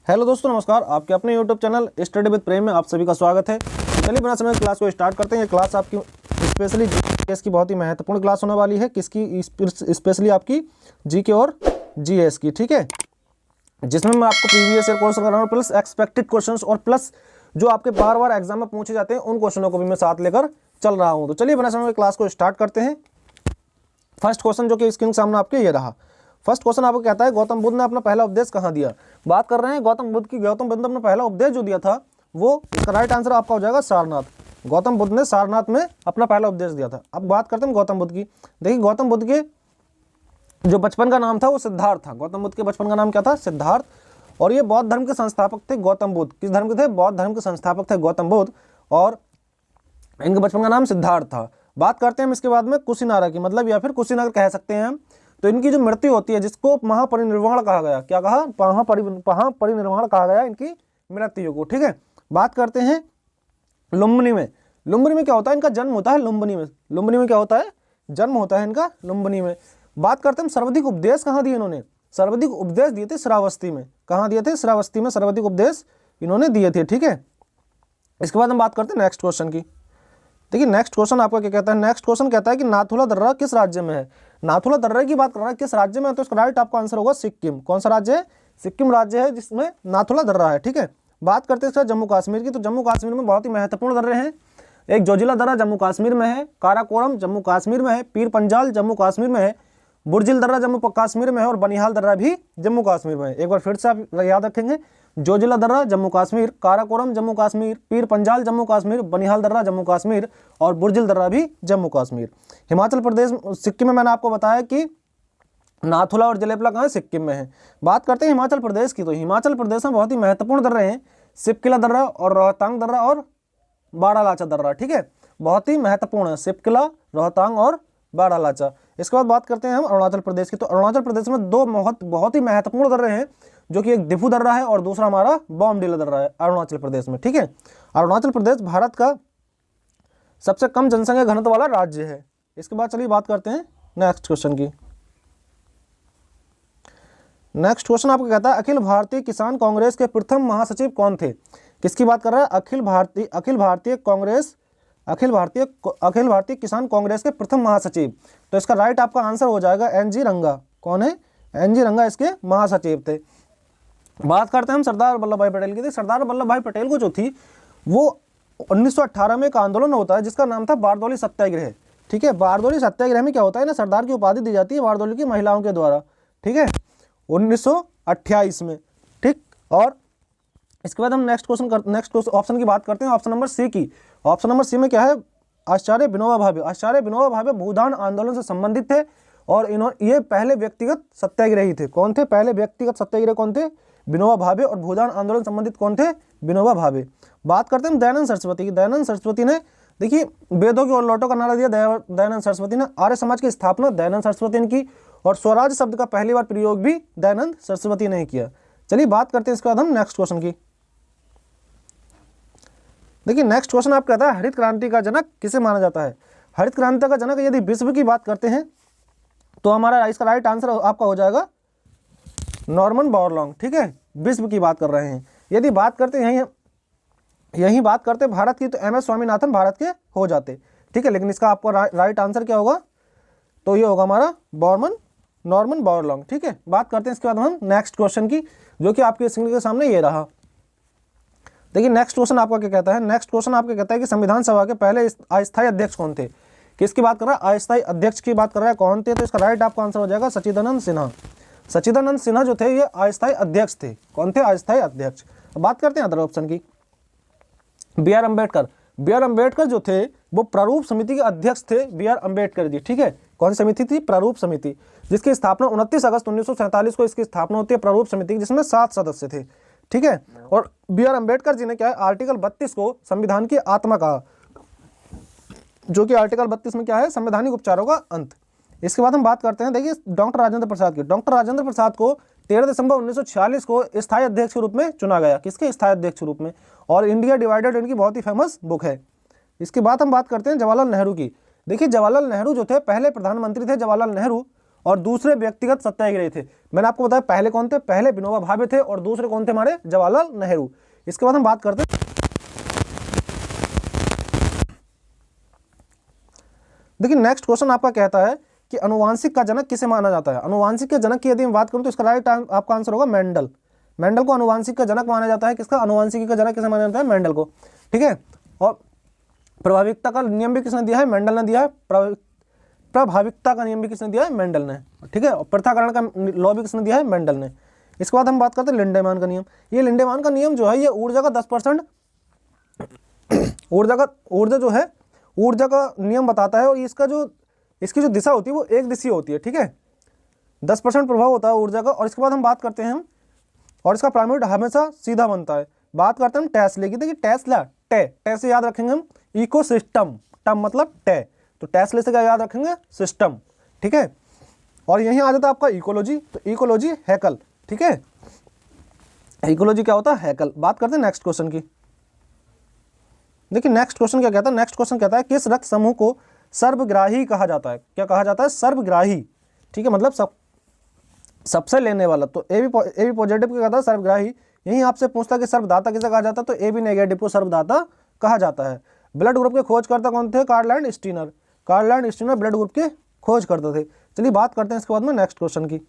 Hello दोस्तों, नमस्कार। आपके अपने यूट्यूब चैनल स्टडी विद प्रेम में आप सभी का स्वागत है। चलिए बिना समय क्लास को स्टार्ट करते हैं। ये क्लास आपकी स्पेशली जीएस की बहुत ही महत्वपूर्ण क्लास होने वाली है। किसकी? स्पेशली आपकी जीके और जीएस की, ठीक है, जिसमें मैं आपको प्रीवियस ईयर क्वेश्चन करा रहा हूँ, प्लस एक्सपेक्टेड क्वेश्चंस और प्लस जो आपके बार बार एग्जाम में पूछे जाते हैं उन क्वेश्चनों को भी मैं साथ लेकर चल रहा हूँ। तो चलिए बिना समय क्लास को स्टार्ट करते हैं। फर्स्ट क्वेश्चन जो कि स्क्रीन के सामने आपके ये रहा। फर्स्ट क्वेश्चन आपको कहता है गौतम बुद्ध ने अपना पहला उपदेश कहाँ दिया। बात कर रहे हैं गौतम बुद्ध की। गौतम बुद्ध ने अपना पहला उपदेश जो दिया था वो इसका राइट आंसर आपका हो जाएगा सारनाथ। गौतम बुद्ध ने सारनाथ में अपना पहला उपदेश दिया था। अब बात करते हैं गौतम बुद्ध की। देखिए गौतम बुद्ध के जो बचपन का नाम था वो सिद्धार्थ था। गौतम बुद्ध के बचपन का नाम क्या था? सिद्धार्थ। और ये बौद्ध धर्म के संस्थापक थे गौतम बुद्ध। किस धर्म के थे? बौद्ध धर्म के संस्थापक थे गौतम बुद्ध, और इनके बचपन का नाम सिद्धार्थ था। बात करते हैं हम इसके बाद में कुशीनगर की, मतलब या फिर कुशीनगर कह सकते हैं हम। तो इनकी जो मृत्यु होती है जिसको महापरिनिर्वाण कहा गया, क्या कहा? महापरिनिर्वाण कहा गया इनकी मृत्यु को, ठीक है। बात करते हैं लुम्बिनी में। लुम्बिनी में क्या होता है? इनका जन्म होता है लुम्बिनी में। लुम्बिनी में क्या होता है? जन्म होता है इनका लुम्बिनी में। बात करते हैं सर्वाधिक उपदेश कहाँ दिए इन्होंने? सर्वाधिक उपदेश दिए थे श्रावस्ती में। कहाँ दिए थे? श्रावस्ती में सर्वाधिक उपदेश इन्होंने दिए थे, ठीक है। इसके बाद हम बात करते हैं नेक्स्ट क्वेश्चन की। देखिए नेक्स्ट क्वेश्चन आपका क्या कहता है? नेक्स्ट क्वेश्चन कहता है कि नाथुला दर्रा किस राज्य में है। नाथुला दर्रा की बात कर रहा है किस राज्य में है, तो इसका राइट आपका आंसर होगा सिक्किम। कौन सा राज्य है? सिक्किम राज्य है जिसमें नाथुला दर्रा है, ठीक है। बात करते हैं इसका जम्मू कश्मीर की। तो जम्मू कश्मीर में बहुत ही महत्वपूर्ण दर्रे हैं। एक जोजिला दर्रा जम्मू कश्मीर में है, काराकोरम जम्मू कश्मीर में है, पीर पंजाल जम्मू कश्मीर में है, बुर्जिल दर्रा जम्मू कश्मीर में है, और बनिहाल दर्रा भी जम्मू कश्मीर में है। एक बार फिर से आप याद रखेंगे, जोजिला दर्रा जम्मू कश्मीर, काराकोरम जम्मू कश्मीर, पीर पंजाल जम्मू कश्मीर, बनिहाल दर्रा जम्मू कश्मीर, और बुर्जिल दर्रा भी जम्मू कश्मीर। हिमाचल प्रदेश, सिक्किम में मैंने आपको बताया कि नाथुला और जलेपला कहाँ है? सिक्किम में है। बात करते हैं हिमाचल प्रदेश की। तो हिमाचल प्रदेश में बहुत ही महत्वपूर्ण दर्रे हैं, सिपकिला दर्रा और रोहतांग दर्रा और बाड़ालाचा दर्रा, ठीक है। बहुत ही महत्वपूर्ण है सिपकिला, रोहतांग और बाड़ालाचा। इसके बाद बात करते हैं हम अरुणाचल प्रदेश की। तो अरुणाचल प्रदेश में दो बहुत ही महत्वपूर्ण दर्रे हैं, जो कि एक दिफू दर्रा है और दूसरा हमारा बॉमडिला दर्रा है अरुणाचल प्रदेश में, ठीक है। अरुणाचल प्रदेश भारत का सबसे कम जनसंख्या घनत्व वाला राज्य है। इसके बाद चलिए बात करते हैं नेक्स्ट क्वेश्चन की। नेक्स्ट क्वेश्चन आपको कहता है अखिल भारतीय किसान कांग्रेस के प्रथम महासचिव कौन थे। किसकी बात कर रहा है? अखिल भारतीय किसान कांग्रेस के प्रथम महासचिव। तो इसका राइट आपका आंसर हो जाएगा एनजी रंगा। कौन है? एनजी रंगा इसके महासचिव थे। बात करते हैं हम सरदार वल्लभ भाई पटेल की। सरदार वल्लभ भाई पटेल को जो थी वो 1918 में एक आंदोलन होता है जिसका नाम था बारदौली सत्याग्रह, ठीक है। बारदौली सत्याग्रह में क्या होता है ना, सरदार की उपाधि दी जाती है बारदौली की महिलाओं के द्वारा, ठीक है, 1928 में, ठीक। और इसके बाद हम नेक्स्ट ऑप्शन की बात करते हैं, ऑप्शन नंबर सी की। ऑप्शन नंबर सी में क्या है? आचार्य विनोबा भावे। आचार्य विनोबा भावे भूदान आंदोलन से संबंधित थे और ये पहले व्यक्तिगत सत्याग्रही थे। कौन थे पहले व्यक्तिगत सत्याग्रही? कौन थे? विनोबा भावे। और भूदान आंदोलन संबंधित कौन थे? विनोबा भावे। बात करते हैं दयानंद सरस्वती की। दयानंद सरस्वती ने, देखिए, वेदों की ओर लौटो का नारा दिया दयानंद सरस्वती ने। आर्य समाज की स्थापना दयानंद सरस्वती ने की, और स्वराज शब्द का पहली बार प्रयोग भी दयानंद सरस्वती ने किया। चलिए बात करते हैं इसके बाद हम नेक्स्ट क्वेश्चन की। देखिए नेक्स्ट क्वेश्चन आप कहता है हरित क्रांति का जनक किसे माना जाता है। हरित क्रांति का जनक यदि विश्व की बात करते हैं तो हमारा इसका राइट आंसर आपका हो जाएगा नॉर्मन बोरलॉन्ग, ठीक है। विश्व की बात कर रहे हैं। यदि बात करते हैं यही बात करते भारत की तो एम एस स्वामीनाथन भारत के हो जाते, ठीक है। लेकिन इसका आपका राइट आंसर क्या होगा? तो ये होगा हमारा नॉर्मन बोरलॉन्ग, ठीक है। बात करते हैं इसके बाद हम नेक्स्ट क्वेश्चन की, जो कि आपके स्क्रीन के सामने ये रहा। देखिए नेक्स्ट क्वेश्चन आपका क्या कहता है? नेक्स्ट क्वेश्चन आपका कहता है कि संविधान सभा के पहले अस्थायी अध्यक्ष कौन थे। किसकी बात कर रहा है? अस्थायी अध्यक्ष की बात कर रहा है। कौन थे? तो इसका राइट आपका आंसर हो जाएगा सच्चिदानंद सिन्हा। सच्चिदानंद सिन्हा जो थे ये अस्थायी अध्यक्ष थे। कौन थे? अस्थायी अध्यक्ष। बात करते हैं अदर ऑप्शन की। B R Ambedkar. B R Ambedkar जो थे वो प्रारूप समिति के अध्यक्ष थे, बी आर अम्बेडकर जी, ठीक है। कौन सी समिति थी? प्रारूप समिति, जिसकी स्थापना 29 अगस्त 1947 को इसकी स्थापना होती है प्रारूप समिति की, जिसमें 7 सदस्य थे, ठीक है। और बी आर अम्बेडकर जी ने क्या है? आर्टिकल 32 को संविधान की आत्मा कहा, जो कि आर्टिकल 32 में क्या है? संवैधानिक उपचारों का अंत। इसके बाद हम बात करते हैं, देखिए, डॉक्टर राजेंद्र प्रसाद की। डॉक्टर राजेंद्र प्रसाद को 13 दिसंबर 1946 को स्थायी अध्यक्ष के रूप में चुना गया। किसके? स्थायी अध्यक्ष के रूप में। और इंडिया डिवाइडेड इनकी बहुत ही फेमस बुक है। इसके बाद हम बात करते हैं जवाहरलाल नेहरू की। देखिए जवाहरलाल नेहरू जो थे पहले प्रधानमंत्री थे जवाहरलाल नेहरू, और दूसरे व्यक्तिगत सत्याग्रही थे। मैंने आपको बताया पहले कौन थे, पहले विनोबा भावे थे और दूसरे कौन थे हमारे, जवाहरलाल नेहरू। इसके बाद हम बात करते हैं, देखिए नेक्स्ट क्वेश्चन आपका कहता है कि अनुवांशिक का जनक किसे माना जाता है। अनुवांशिक के जनक की यदि मैं बात करूं तो इसका राइट आपका आंसर होगा मेंडल। मेंडल को अनुवांशिक का जनक माना जाता है। किसका, अनुवांशिकी का जनक किसे माना जाता है, मेंडल को। ठीक है, और प्रभाविकता का नियम भी किसने दिया है, मेंडल ने दिया है। प्रभाविकता का नियम भी किसने दिया है, मेंडल ने। ठीक है, और पृथक्करण का लॉ भी किसने दिया है, मेंडल ने। इसके बाद हम बात करते हैं लिंडेमान का नियम। ये लिंडेमान का नियम जो है ये ऊर्जा का 10% ऊर्जा जो है ऊर्जा का नियम बताता है, और इसकी जो दिशा होती है वो एक दिशीय होती है। ठीक है, 10% प्रभाव होता है ऊर्जा का। और इसके बाद हम बात करते हैं और इसका प्राइमरी हमेशा सीधा बनता है। बात करते हैं हम टेस्ला की। देखिए टेस्ला, टे से याद रखेंगे हम इकोसिस्टम, टम मतलब टे, तो टेस्ला से क्या याद रखेंगे, सिस्टम। ठीक है, और यहीं आ जाता है आपका इकोलॉजी, तो इकोलॉजी हैकल। ठीक है, इकोलॉजी क्या होता है, हैकल। बात करते हैं नेक्स्ट क्वेश्चन की। देखिए नेक्स्ट क्वेश्चन क्या कहता है, नेक्स्ट क्वेश्चन कहता है किस रक्त समूह को सर्वग्राही कहा जाता है। क्या कहा जाता है, सर्वग्राही। ठीक है, मतलब सबसे लेने वाला। तो ए बी पॉजिटिव को कहता है सर्वग्राही। यहीं आपसे पूछता है कि सर्वदाता किसे कहा जाता है, तो ए बी नेगेटिव को सर्वदाता कहा जाता है। ब्लड ग्रुप के खोजकर्ता कौन थे, Karl Landsteiner. Karl Landsteiner blood group के खोज करते थे। चलिए बात करते हैं इसके बाद में नेक्स्ट क्वेश्चन की।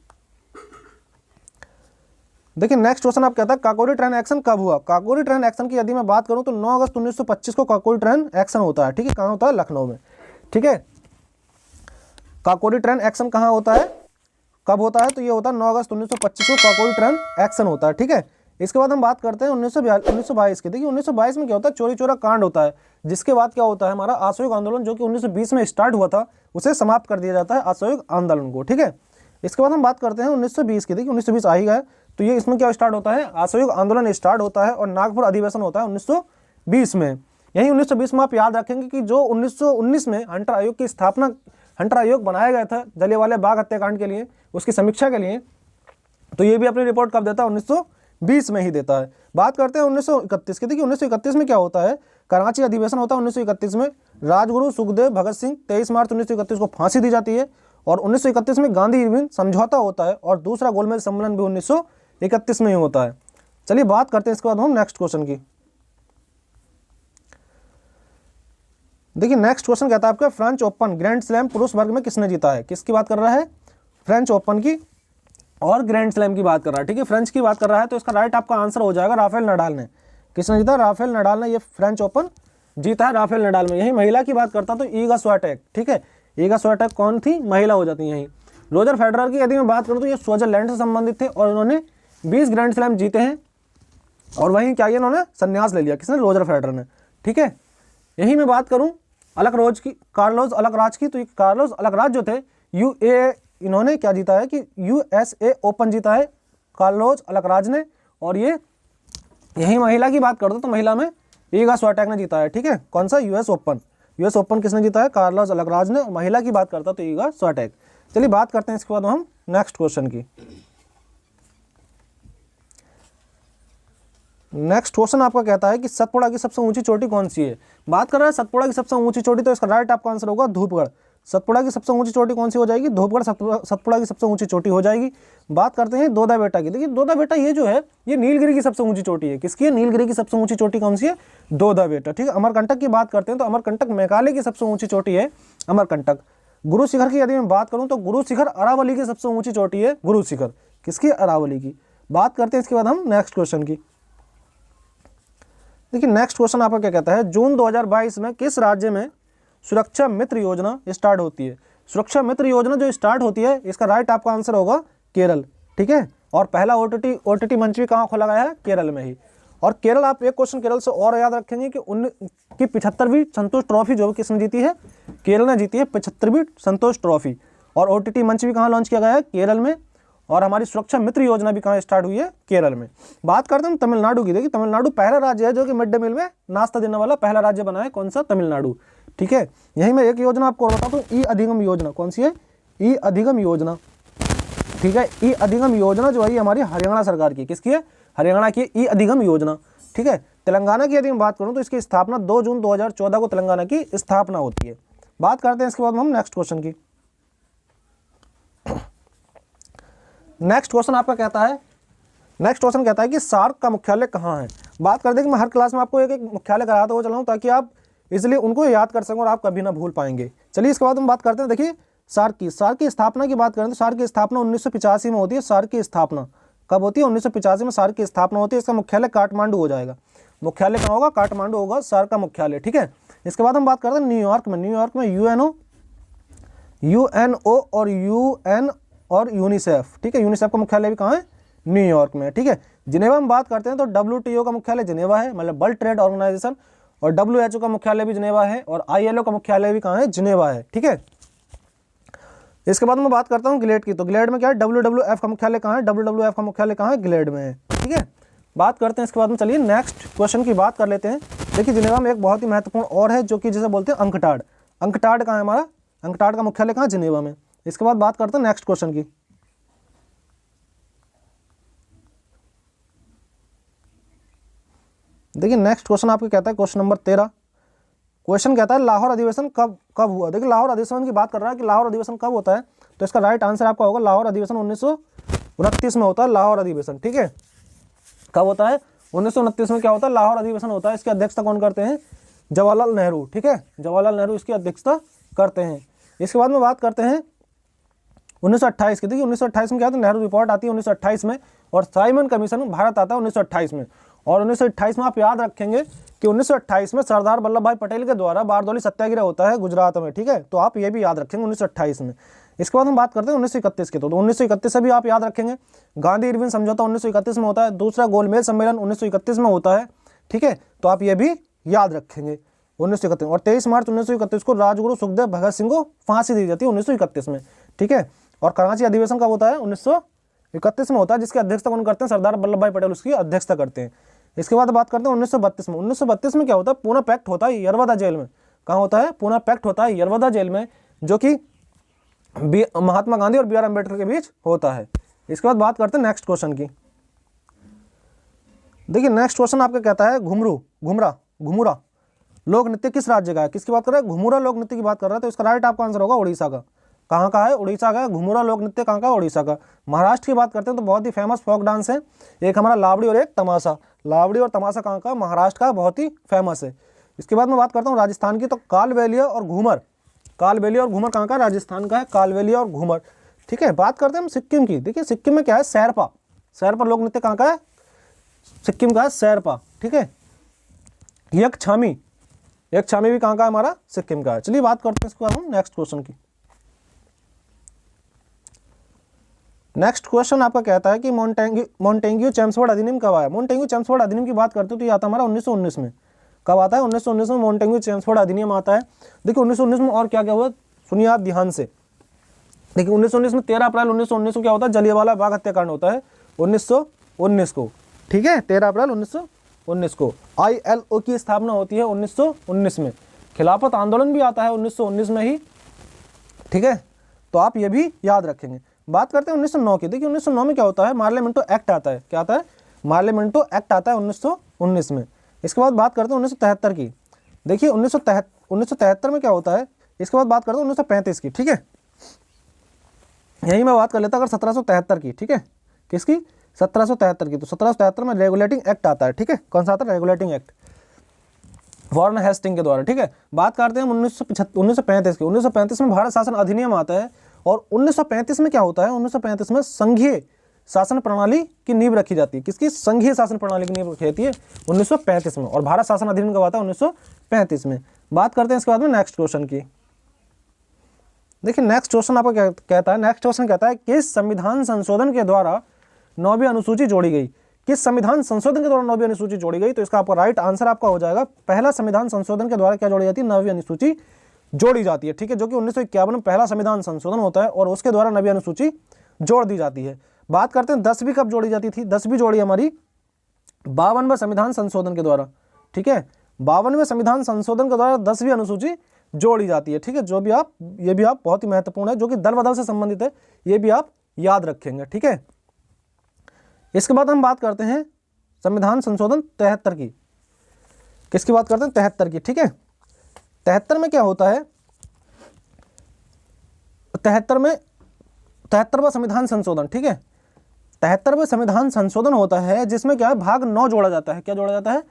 देखिए नेक्स्ट क्वेश्चन आप कहता है काकोरी ट्रेन एक्शन कब हुआ। काकोरी ट्रेन एक्शन की यदि मैं बात करूं तो 9 अगस्त 1925 को काकोरी ट्रेन एक्शन होता है। ठीक है, कहाँ होता है, लखनऊ में। ठीक है, काकोरी ट्रेन एक्शन कहाँ होता है, कब होता है, तो ये होता है 9 अगस्त 1925 को काकोरी ट्रेन एक्शन होता है। ठीक है, इसके बाद हम बात करते हैं 1922 की। देखिए 1922 में क्या होता है, चोरी चोरा कांड होता है, जिसके बाद क्या होता है, हमारा असहयोग आंदोलन जो कि 1920 में स्टार्ट हुआ था उसे समाप्त कर दिया जाता है, असहयोग आंदोलन को। ठीक है, इसके बाद हम बात करते हैं 1920 की। देखिए 1920 आ ही गए, तो ये इसमें क्या स्टार्ट होता है, असहयोग आंदोलन स्टार्ट होता है और नागपुर अधिवेशन होता है 1920 में। यही 1920 में आप याद रखेंगे कि जो 1919 में हंटर आयोग की स्थापना, हंटर आयोग बनाया गया था जलियांवाला बाग हत्याकांड के लिए, उसकी समीक्षा के लिए, तो ये भी अपनी रिपोर्ट कब देता है, 1920 में ही देता है। बात करते हैं 1931 की। देखिए 1931 में क्या होता है, कराची अधिवेशन होता है 1931 में। राजगुरु सुखदेव भगत सिंह 23 मार्च 1931 को फांसी दी जाती है और 1931 में गांधी इरविन समझौता होता है और दूसरा गोलमेज सम्मेलन भी 1931 में ही होता है। चलिए बात करते हैं इसके बाद हम नेक्स्ट क्वेश्चन की। देखिए नेक्स्ट क्वेश्चन कहता है आपका फ्रेंच ओपन ग्रैंड स्लैम पुरुष वर्ग में किसने जीता है। किसकी बात कर रहा है, फ्रेंच ओपन की और ग्रैंड स्लैम की बात कर रहा है। ठीक है, फ्रेंच की बात कर रहा है, तो इसका राइट आपका आंसर हो जाएगा राफेल नडाल ने। किसने जीता, राफेल नडाल ने ये फ्रेंच ओपन जीता है, राफेल नडाल में। यही महिला की बात करता तो ईगा स्वियाटेक। ठीक है, ईगा स्वियाटेक कौन थी, महिला हो जाती है यहीं। रोजर फेडरर की यदि मैं बात करूँ तो ये स्विट्जरलैंड से संबंधित थे और इन्होंने 20 ग्रैंड स्लैम जीते हैं और वहीं क्या इन्होंने संन्यास ले लिया, किसने, रोजर फेडरर ने। ठीक है, यही मैं बात करूँ अलकराज की, कार्लोस अलकराज की, तो कार्लोस अलकराज जो थे इन्होंने क्या जीता है कि USA ओपन जीता है कार्लोस अलकराज ने। और ये यही महिला की बात कर दो तो महिला में ईगा स्वियाटेक ने जीता है। ठीक है, कौन सा, US ओपन। US ओपन किसने जीता है, कार्लोस अलकराज ने। महिला की बात करता तो ईगा स्वियाटेक। चलिए बात करते हैं इसके बाद हम नेक्स्ट क्वेश्चन की। नेक्स्ट क्वेश्चन आपका कहता है कि सतपुड़ा की सबसे ऊंची चोटी कौन सी है। बात कर रहा है सतपुड़ा की सबसे ऊंची चोटी, तो इसका राइट आपका आंसर होगा धूपगढ़। सतपुड़ा की सबसे ऊंची चोटी कौन सी हो जाएगी, धूपगढ़ सतपुड़ा की सबसे ऊंची चोटी हो जाएगी। बात करते हैं दोदा बेटा की। देखिए दोदा बेटा ये जो है ये नीलगिरी की सबसे ऊंची चोटी है। किसकी है, नीलगिरी की सबसे ऊंची चोटी कौन सी है, दोदा बेटा। ठीक है, अमरकंटक की बात करते हैं तो अमरकंटक मेघालय की सबसे ऊंची चोटी है अमरकंटक। गुरु शिखर की यदि मैं बात करूं तो गुरु शिखर अरावली की सबसे ऊंची चोटी है गुरु शिखर। किसकी, अरावली की। बात करते हैं इसके बाद हम नेक्स्ट क्वेश्चन की। देखिए नेक्स्ट क्वेश्चन आपका क्या कहता है, जून 2022 में किस राज्य में सुरक्षा मित्र योजना स्टार्ट होती है। सुरक्षा मित्र योजना जो स्टार्ट होती है इसका राइट आपका आंसर होगा केरल। ठीक है, और पहला OTT मंच भी कहाँ खोला गया है, केरल में ही। और केरल, आप एक क्वेश्चन केरल से और याद रखेंगे कि 75वीं संतोष ट्रॉफी जो किसने जीती है, केरल ने जीती है 75वीं संतोष ट्रॉफी। और OTT मंच भी कहाँ लॉन्च किया गया है, केरल में। और हमारी सुरक्षा मित्र योजना भी कहाँ स्टार्ट हुई है, केरल में। बात करते हैं तमिलनाडु की। देखिए तमिलनाडु पहला राज्य है जो कि मिड डे मील में नाश्ता देने वाला पहला राज्य बना है, कौन सा, तमिलनाडु। ठीक है, यहीं मैं एक योजना आपको बताता हूँ, ई अधिगम योजना। कौन सी है, ई अधिगम योजना। ठीक है, ई अधिगम योजना जो है हमारी हरियाणा सरकार की, किसकी है, हरियाणा की ई अधिगम योजना। ठीक है, तेलंगाना की यदि मैं बात करूँ तो इसकी स्थापना 2 जून 2014 को तेलंगाना की स्थापना होती है। बात करते हैं इसके बाद हम नेक्स्ट क्वेश्चन की। नेक्स्ट क्वेश्चन आपका कहता है, नेक्स्ट क्वेश्चन कहता है कि सार्क का मुख्यालय कहाँ है। बात करते हैं कि मैं हर क्लास में आपको एक एक मुख्यालय कराता हुआ चला हूँ ताकि आप इसलिए उनको याद कर सकें और आप कभी ना भूल पाएंगे। चलिए इसके बाद हम बात करते हैं, देखिए सार्क की स्थापना की बात करें तो सार्क की स्थापना 1985 में होती है। सार्क की स्थापना कब होती है? 1985 में सार्क की स्थापना होती है। इसका मुख्यालय काठमांडू हो जाएगा। मुख्यालय कहाँ होगा? काठमांडू होगा सार्क का मुख्यालय, ठीक है। इसके बाद हम बात करते हैं न्यूयॉर्क में। न्यूयॉर्क में यूएनओ और यूनिसेफ, ठीक है। यूनिसेफ का मुख्यालय भी कहाँ है? न्यूयॉर्क में, ठीक है। जिनेवा में बात करते हैं तो WTO का मुख्यालय जिनेवा है, मतलब वर्ल्ड ट्रेड ऑर्गेनाइजेशन, और WHO का मुख्यालय भी जिनेवा है, और ILO का मुख्यालय भी कहाँ है? जिनेवा है, ठीक है। इसके बाद मैं बात करता हूँ ग्लेड की, तो ग्लेड में क्या है? WWF का मुख्यालय कहाँ है? WWF का मुख्यालय कहाँ है? ग्लेड में है, ठीक है। बात करते हैं इसके बाद में, चलिए नेक्स्ट क्वेश्चन की बात कर लेते हैं। देखिए जिनेवा में एक बहुत ही महत्वपूर्ण और है जो कि जिसे बोलते हैं अंकटाड। अंकटाड कहाँ है हमारा? अंकटाड का मुख्यालय कहाँ? जिनेवा में। इसके बाद बात करते हैं नेक्स्ट क्वेश्चन की। देखिए नेक्स्ट क्वेश्चन आपको कहता है, क्वेश्चन नंबर 13। क्वेश्चन कहता है लाहौर अधिवेशन कब हुआ। देखिए लाहौर अधिवेशन की बात कर रहा है कि लाहौर अधिवेशन कब होता है, तो इसका राइट आंसर आपका होगा लाहौर अधिवेशन 1929 में होता है। लाहौर अधिवेशन, ठीक है। कब होता है? 1929 में क्या होता है? लाहौर अधिवेशन होता है। इसकी अध्यक्षता कौन करते हैं? जवाहरलाल नेहरू, ठीक है। जवाहरलाल नेहरू इसकी अध्यक्षता करते हैं। इसके बाद में बात करते हैं 1928 की। देखिए 1928 में क्या होता है? नेहरू रिपोर्ट आती है 1928 में, और साइमन कमीशन भारत आता है 1928 में। और 1928 में आप याद रखेंगे कि 1928 में सरदार वल्लभ भाई पटेल के द्वारा बारदौली सत्याग्रह होता है गुजरात में, ठीक है। तो आप ये भी याद रखेंगे 1928 में। इसके बाद हम बात करते हैं 1931 की, तो 1931 से भी आप याद रखेंगे। गांधी इरविन समझौता 1931 में होता है। दूसरा गोलमेज सम्मेलन 1931 में होता है, ठीक है। तो आप ये भी याद रखेंगे 1931। और 23 मार्च 1931 को राजगुरु सुखदेव भगत सिंह को फांसी दी जाती है 1931 में, ठीक है। और कराची अधिवेशन कब होता है? 1931 में होता है, जिसकी अध्यक्षता कौन करते हैं? सरदार वल्लभ भाई पटेल उसकी अध्यक्षता करते हैं। इसके बाद बात करते हैं 1932 में। 1932 में क्या होता है? पूना पैक्ट होता है यरवदा जेल में। कहाँ होता है? पूना पैक्ट होता है यरवदा जेल में, जो कि महात्मा गांधी और BR अम्बेडकर के बीच होता है। इसके बाद बात करते हैं नेक्स्ट क्वेश्चन की। देखिए नेक्स्ट क्वेश्चन आपका कहता है घुमुरा लोक नृत्य किस राज्य का है? किसकी बात कर रहा है? घुमुरा लोक नृत्य की बात कर रहा है। तो इसका राइट आपका आंसर होगा उड़ीसा का। कहाँ का है? उड़ीसा का। घुमुरा लोक नृत्य कहाँ का? उड़ीसा का। महाराष्ट्र की बात करते हैं तो बहुत ही फेमस फोक डांस है, एक हमारा लावड़ी और एक तमाशा। लावड़ी और तमाशा कहाँ का? महाराष्ट्र का, बहुत ही फेमस है। इसके बाद मैं बात करता हूँ राजस्थान की, तो कालबेलिया और घूमर कहाँ का? राजस्थान का है कालबेलिया और घूमर, ठीक है। बात करते हैं हम सिक्किम की। देखिए सिक्किम में क्या है? शेरपा लोक नृत्य कहाँ का है? सिक्किम का है शेरपा, ठीक है। यक्षामी भी कहाँ का है? हमारा सिक्किम का है। चलिए बात करते हैं इसके बाद हम नेक्स्ट क्वेश्चन की। नेक्स्ट क्वेश्चन आपका कहता है कि मोंटेग्यू चेम्सफोर्ड अधिनियम कब आया? मोंटेग्यू चेम्सफोर्ड अधिनियम की बात करते हो तो ये आता है हमारा 1919 में। कब आता है? 1919 में मोंटेग्यू चेम्सफोर्ड अधिनियम आता है। देखिए 1919 में और क्या क्या हुआ, सुनिए आप ध्यान से। देखिए 1919 में 13 अप्रैल 1919 को क्या होता है? जलियांवाला बाग हत्याकांड होता है 1919 को, ठीक है। 13 अप्रैल 1919 को। ILO की स्थापना होती है 1919 में। खिलाफत आंदोलन भी आता है 1919 में ही, ठीक है। तो आप ये भी याद रखेंगे। बात करते हैं 1909 की। देखिए 1909 में क्या होता है? मार्लियामेंटो एक्ट आता है। क्या आता है? मार्लियामेंटो एक्ट आता है 1919 में। इसके बाद बात करते हैं 1973 की। देखिए 1973 में क्या होता है? इसके बाद बात करते हैं 1935 की, ठीक है। यही मैं बात कर लेता अगर 1773 की, ठीक है। किसकी? 1773 की। तो 1773 में रेगुलेटिंग एक्ट आता है, ठीक है। कौन सा आता है? रेगुलेटिंग एक्ट, वारन हेस्टिंग के द्वारा, ठीक है। बात करते हैं 1935 की। 1935 में भारत शासन अधिनियम आता है। और 1935 में क्या होता है? 1935 में संघीय शासन प्रणाली की नींव रखी जाती है। किसकी? संघीय शासन प्रणाली की नींव रखी जाती है 1935 में। और भारत शासन अधिनियम कब आता है? 1935 में। बात करते हैं इसके बाद में नेक्स्ट क्वेश्चन की। देखिए नेक्स्ट क्वेश्चन आपको क्या कहता है? नेक्स्ट क्वेश्चन कहता है किस संविधान संशोधन के द्वारा 9वीं अनुसूची जोड़ी गई? किस संविधान संशोधन के द्वारा 9वीं अनुसूची जोड़ी गई? तो इसका आपका राइट आंसर आपका हो जाएगा पहला संविधान संशोधन के द्वारा क्या जोड़ी जाती है? 9वीं अनुसूची जोड़ी जाती है, ठीक है। जो कि 1951 में पहला संविधान संशोधन होता है और उसके द्वारा 9वीं अनुसूची जोड़ दी जाती है। बात करते हैं 10वीं कब जोड़ी जाती थी? 10वीं जोड़ी हमारी 52वें संविधान संशोधन के द्वारा, ठीक है। 52वें संविधान संशोधन के द्वारा 10वीं अनुसूची जोड़ी जाती है, ठीक है। जो भी आप ये भी आप बहुत ही महत्वपूर्ण है, जो कि दल बदल से संबंधित है, ये भी आप याद रखेंगे, ठीक है। इसके बाद हम बात करते हैं संविधान संशोधन 73 की। किसकी बात करते हैं? 73 की, ठीक है। 73 में क्या होता है? 73वां संविधान संशोधन, ठीक है। 73वें संविधान संशोधन होता है जिसमें क्या है, भाग 9 जोड़ा जाता है। क्या जोड़ा जाता है?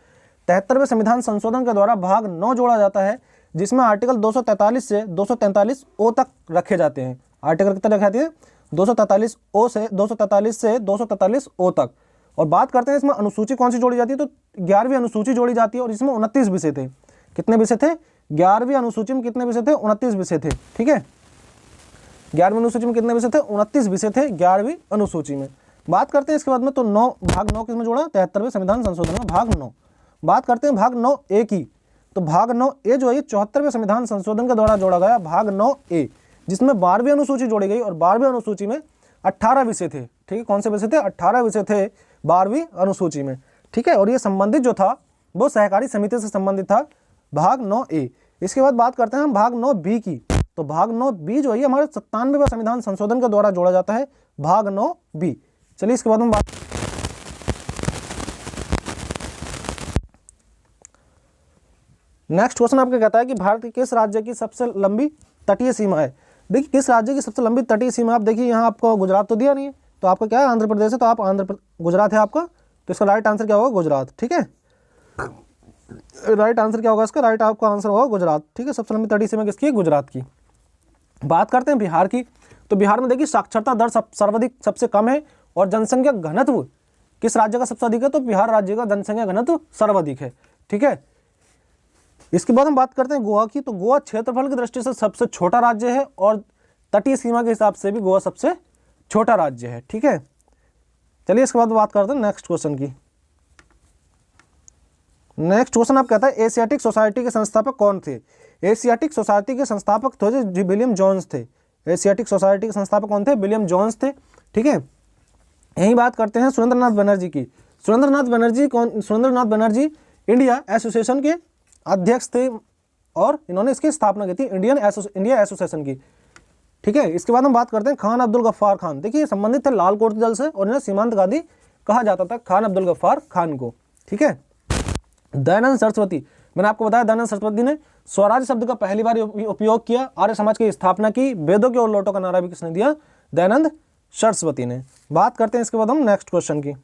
73वें संविधान संशोधन के द्वारा भाग 9 जोड़ा जाता है, जिसमें आर्टिकल 243 से 243 ओ तक रखे जाते हैं। आर्टिकल कितने रखे जाते हैं? 243 ओ से 243 ओ तक। और बात करते हैं इसमें अनुसूची कौन सी जोड़ी जाती है, तो 11वीं अनुसूची जोड़ी जाती है, और इसमें 29 विषय थे। कितने विषय थे? 11वीं अनुसूची में कितने विषय थे? 29 विषय थे। ठीक है, 11वीं अनुसूची में कितने विषय थे? 29 विषय थे 11वीं अनुसूची में। बात करते हैं इसके बाद में, तो भाग 9 किसमें जोड़ा? 73वें संविधान संशोधन में भाग 9। बात करते हैं भाग 9 ए की, तो भाग 9 ए जो है 74वें संविधान संशोधन के द्वारा जोड़ा गया भाग 9 ए, जिसमें 12वीं अनुसूची जोड़ी गई, और 12वीं अनुसूची में 18 विषय थे। ठीक है, कौन से विषय थे? 18 विषय थे 12वीं अनुसूची में। ठीक है, और ये संबंधित जो था वो सहकारी समिति से संबंधित था, भाग 9 ए। इसके बाद बात करते हैं हम भाग 9 बी की, तो भाग 9 बी जो है हमारे 97वें संविधान संशोधन के द्वारा जोड़ा जाता है, भाग 9 बी। चलिए इसके बाद हम बात, नेक्स्ट क्वेश्चन आपका कहता है कि भारत के किस राज्य की सबसे लंबी तटीय सीमा है? देखिए, किस राज्य की सबसे लंबी तटीय सीमा, आप देखिए यहाँ आपको गुजरात तो दिया नहीं है, तो आपका क्या है? आंध्र प्रदेश है, तो आप गुजरात है आपका, तो इसका राइट आंसर क्या होगा? गुजरात। ठीक है, राइट आंसर क्या होगा इसका? राइट आपका आंसर होगा गुजरात। ठीक है, सबसे लंबी तटीय सीमा किसकी है? गुजरात की। बात करते हैं बिहार की, तो बिहार में देखिए साक्षरता दर सर्वाधिक सबसे कम है, और जनसंख्या घनत्व किस राज्य का सबसे अधिक है? तो बिहार राज्य का जनसंख्या घनत्व सर्वाधिक है। ठीक है, इसके बाद हम बात करते हैं गोवा की, तो गोवा क्षेत्रफल की दृष्टि से सबसे छोटा राज्य है, और तटीय सीमा के हिसाब से भी गोवा सबसे छोटा राज्य है। ठीक है, चलिए इसके बाद बात करते हैं नेक्स्ट क्वेश्चन की। नेक्स्ट क्वेश्चन आप कहता है एशियाटिक सोसाइटी के संस्थापक कौन थे? एशियाटिक सोसाइटी के संस्थापक थे जो विलियम जोन्स थे। एशियाटिक सोसाइटी के संस्थापक कौन थे? विलियम जोन्स थे। ठीक है, यही बात करते हैं सुरेंद्रनाथ बनर्जी की। सुरेंद्रनाथ बनर्जी इंडिया एसोसिएशन के अध्यक्ष थे, और इन्होंने इसकी स्थापना की थी, इंडिया एसोसिएशन की। ठीक है, इसके बाद हम बात करते हैं खान अब्दुल गफ्फार खान। देखिए, संबंधित थे लाल कोट दल से, और इन्हें सीमांत गांधी कहा जाता था, खान अब्दुल गफ्फार खान को। ठीक है, दयानंद सरस्वती, मैंने आपको बताया दयानंद सरस्वती ने स्वराज शब्द का पहली बार उपयोग किया, आर्य समाज की स्थापना की, वेदों के और लौटों का नारा भी किसने दिया? दयानंद सरस्वती ने। बात करते हैं इसके बाद हम नेक्स्ट क्वेश्चन की।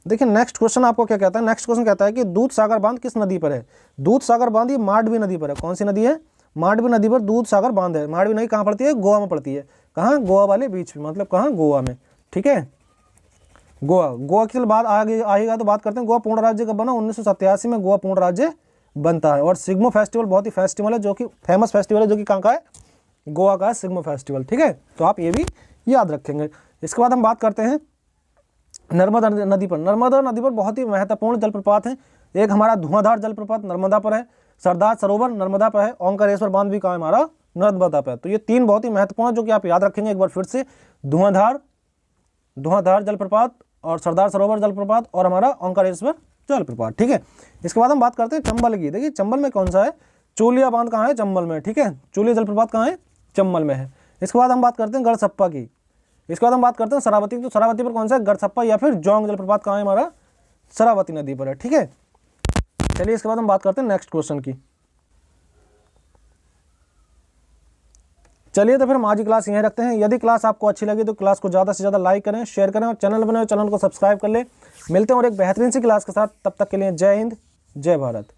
देखिए, नेक्स्ट क्वेश्चन आपको क्या कहता है? नेक्स्ट क्वेश्चन कहता है कि दूध सागर बांध किस नदी पर है? दूध सागर बांध ये मांडवी नदी पर है। कौन सी नदी है? मांडवी नदी पर दूध सागर बांध है। मांडवी नदी कहाँ पड़ती है? गोवा में पड़ती है। कहाँ? गोवा वाले बीच में, मतलब कहाँ? गोवा में। ठीक है, गोवा की बात आगे आएगा तो बात करते हैं गोवा पूर्ण राज्य कब बना? 1987 में गोवा पूर्ण राज्य बनता है। और सिग्मो फेस्टिवल बहुत ही फेस्टिवल है, जो कि फेमस फेस्टिवल है, जो कि कहाँ का है? गोवा का है सिग्मो फेस्टिवल। ठीक है, तो आप ये भी याद रखेंगे। इसके बाद हम बात करते हैं नर्मदा नदी पर। नर्मदा नदी पर बहुत ही महत्वपूर्ण जलप्रपात हैं। एक हमारा धुआंधार जलप्रपात नर्मदा पर है, सरदार सरोवर नर्मदा पर है, ओंकारेश्वर बांध भी कहाँ है? हमारा नर्मदा पर है। तो ये तीन बहुत ही महत्वपूर्ण है, जो कि आप याद रखेंगे एक बार फिर से, धुआंधार जलप्रपात, और सरदार सरोवर जलप्रपात, और हमारा ओंकारेश्वर जलप्रपात। ठीक है, इसके बाद हम बात करते हैं चंबल की। देखिए, चंबल में कौन सा है? चूलिया बांध कहाँ है? चंबल में। ठीक है, चूलिया जलप्रपात कहाँ है? चंबल में है। इसके बाद हम बात करते हैं गढ़सप्पा की। इसके बाद हम बात करते हैं शरावती। तो शरावती पर कौन सा है? गढ़सप्पा या फिर जोंग जलप्रपात कहाँ है? हमारा शरावती नदी पर है। ठीक है, चलिए इसके बाद हम बात करते हैं नेक्स्ट क्वेश्चन की। चलिए, तो फिर हम आज की क्लास यहीं रखते हैं। यदि क्लास आपको अच्छी लगी तो क्लास को ज़्यादा से ज़्यादा लाइक करें, शेयर करें, और चैनल बनाए चैनल को सब्सक्राइब कर लें। मिलते हैं और एक बेहतरीन सी क्लास के साथ। तब तक के लिए जय हिंद, जय भारत।